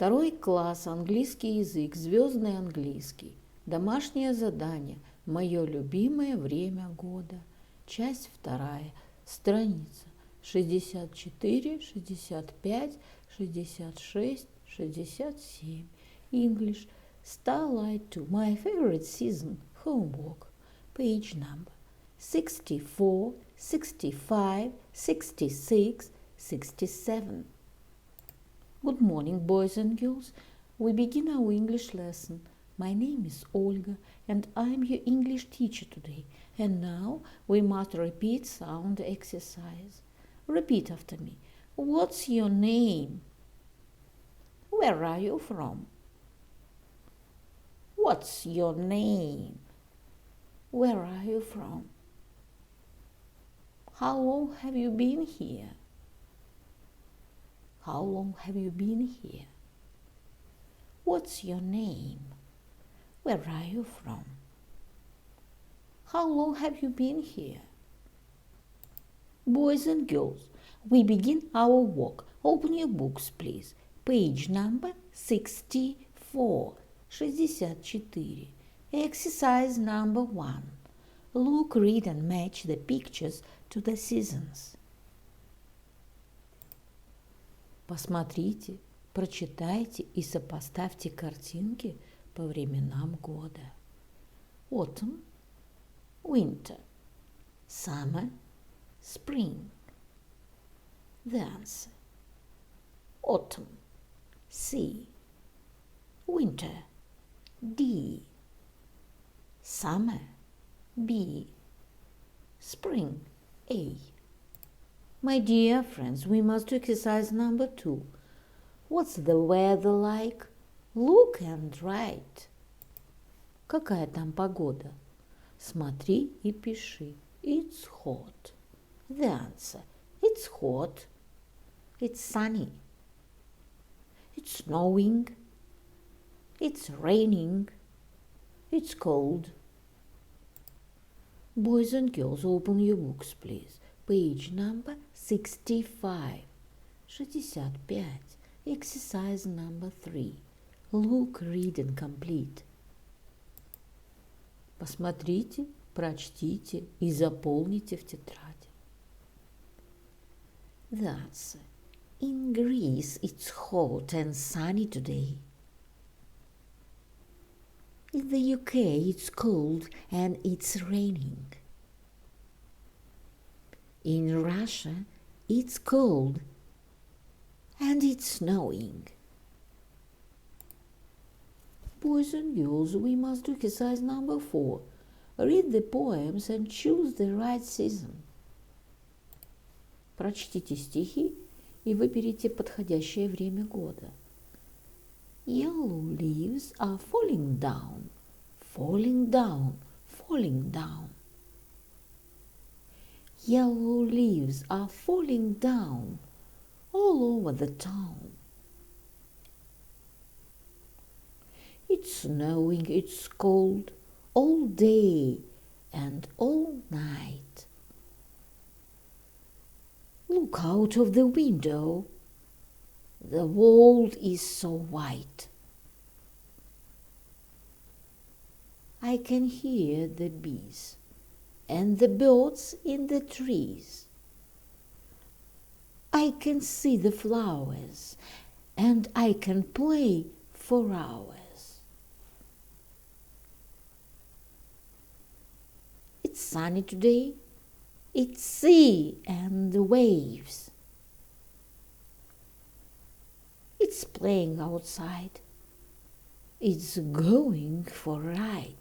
Второй класс, английский язык, Звездный Английский. Домашнее задание, мое любимое время года. Часть вторая, страница 64, 65, 66, 67. English. Starlight 2. My favorite season. Homework. Page number 64, 65, 66, 67. Good morning, boys and girls. We begin our English lesson. My name is Olga, and I'm your English teacher today. And now we must repeat sound exercise. Repeat after me. What's your name? Where are you from? What's your name? Where are you from? How long have you been here? How long have you been here? What's your name? Where are you from? How long have you been here? Boys and girls, we begin our walk. Open your books, please. Page number 64. 64. Exercise number 1. Look, read and match the pictures to the seasons. Посмотрите, прочитайте и сопоставьте картинки по временам года. Autumn, winter, summer, spring. The answer. Autumn, C. Winter, D. Summer, B. Spring, A. My dear friends, we must do exercise number 2. What's the weather like? Look and write. Какая там погода? Смотри и пиши. It's hot. The answer. It's hot. It's sunny. It's snowing. It's raining. It's cold. Boys and girls, open your books, please. Page number 65. 65. Exercise number 3. Look, read and complete. Посмотрите, прочтите и заполните в тетради. The answer. In Greece, it's hot and sunny today. In the UK, it's cold and it's raining. In Russia, it's cold and it's snowing. Boys and girls, we must do exercise number 4. Read the poems and choose the right season. Прочтите стихи и выберите подходящее время года. Yellow leaves are falling down, falling down, falling down. Yellow leaves are falling down all over the town. It's snowing, it's cold all day and all night. Look out of the window. The world is so white. I can hear the bees and the birds in the trees. I can see the flowers and I can play for hours. It's sunny today. It's sea and the waves. It's playing outside. It's going for a ride.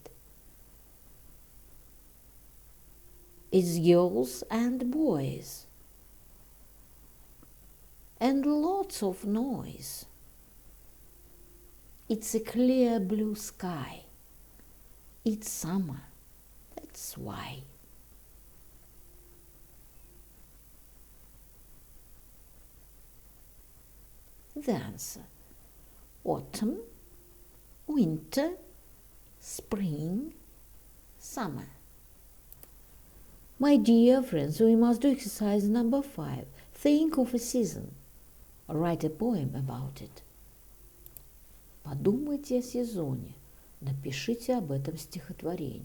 It's girls and boys. And lots of noise. It's a clear blue sky. It's summer. That's why. The answer. Autumn, winter, spring, summer. My dear friends, we must do exercise number 5. Think of a season. Write a poem about it. Подумайте о сезоне. Напишите об этом стихотворение.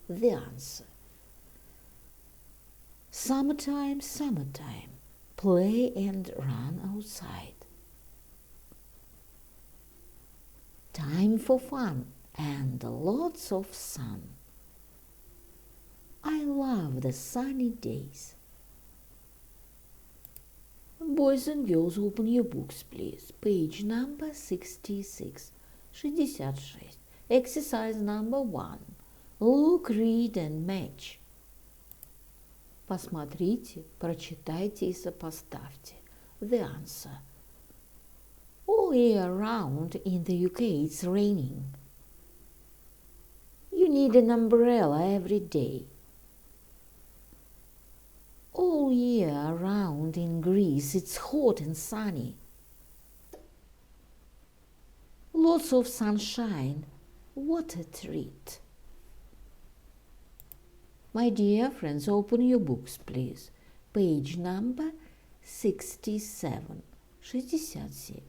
The answer. Summertime, summertime. Play and run outside. Time for fun and lots of sun. I love the sunny days. Boys and girls, open your books, please. Page number 66. 66. Exercise number 1. Look, read and match. Посмотрите, прочитайте и сопоставьте. The answer. All year round in the UK it's raining. You need an umbrella every day. All year round in Greece it's hot and sunny. Lots of sunshine. What a treat. My dear friends, open your books, please. Page number 67. 67.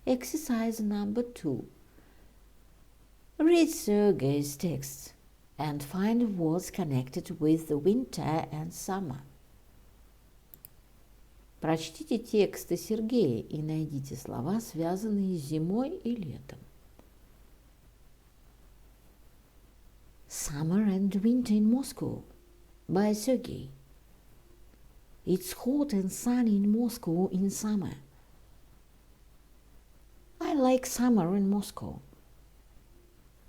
Exercise number 2. Read Sergei's text and find words connected with the winter and summer. Прочтите тексты Сергея и найдите слова, связанные с зимой и летом. Summer and Winter in Moscow by Sergei. It's hot and sunny in Moscow in summer. I like summer in Moscow.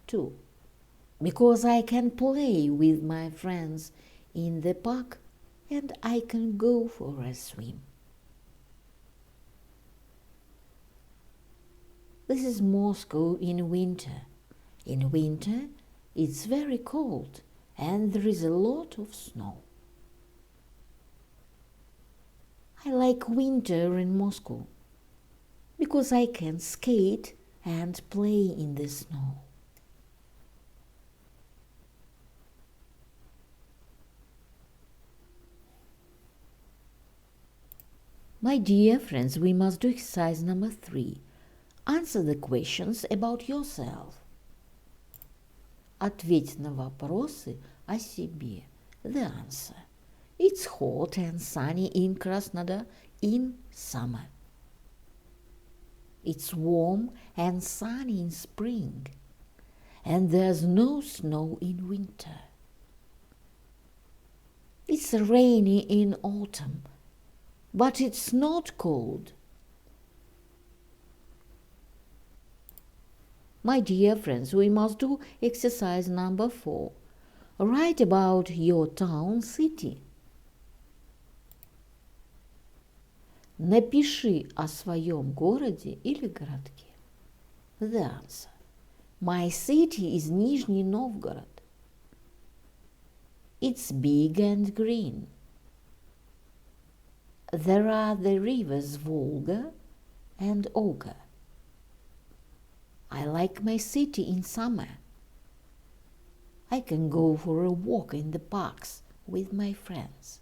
2. Because I can play with my friends in the park and I can go for a swim. This is Moscow in winter. In winter, it's very cold and there is a lot of snow. I like winter in Moscow because I can skate and play in the snow. My dear friends, we must do exercise number 3. Answer the questions about yourself. Ответь на вопросы о себе. The answer. It's hot and sunny in Krasnodar in summer. It's warm and sunny in spring. And there's no snow in winter. It's rainy in autumn, but it's not cold. My dear friends, we must do exercise number 4. Write about your town, city. Напиши о своем городе или городке. The answer. My city is Nizhny Novgorod. It's big and green. There are the rivers Volga and Oga. I like my city in summer. I can go for a walk in the parks with my friends.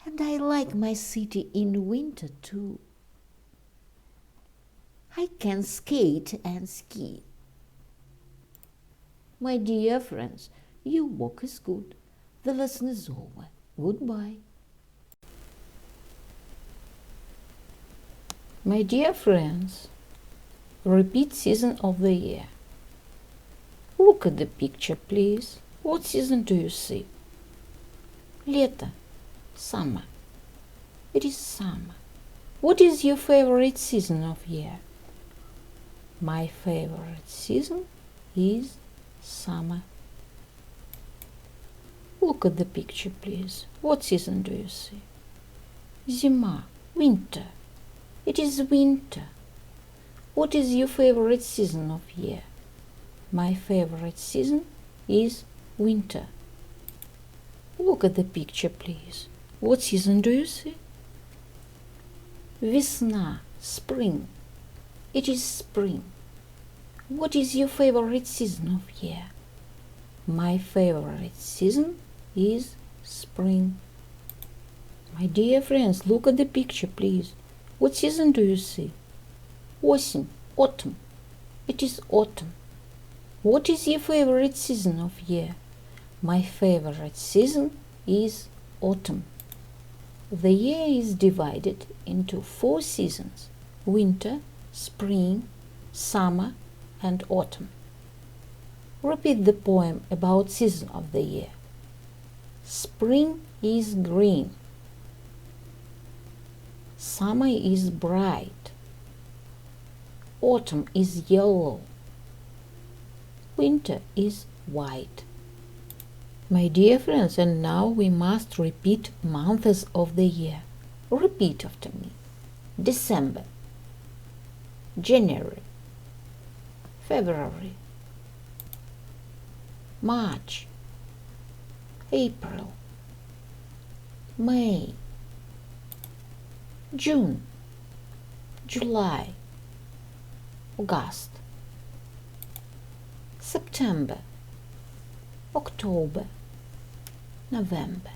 And I like my city in winter too. I can skate and ski. My dear friends, your work is good. The lesson is over. Goodbye. My dear friends, repeat season of the year. Look at the picture, please. What season do you see? Лето. Summer. It is summer. What is your favorite season of year? My favorite season is summer. Look at the picture, please. What season do you see? Зима. Winter. It is winter. What is your favorite season of year? My favorite season is winter. Look at the picture, please. What season do you see? Весна, spring. It is spring. What is your favorite season of year? My favorite season is spring. My dear friends, look at the picture, please. What season do you see? Осень, Autumn. It is autumn. What is your favorite season of year? My favorite season is autumn. The year is divided into 4 seasons: winter, spring, summer, and autumn. Repeat the poem about season of the year. Spring is green. Summer is bright. Autumn is yellow. Winter is white. My dear friends, and now we must repeat months of the year. Repeat after me. December, January, February, March, April, May, June, July, August, September, October, November.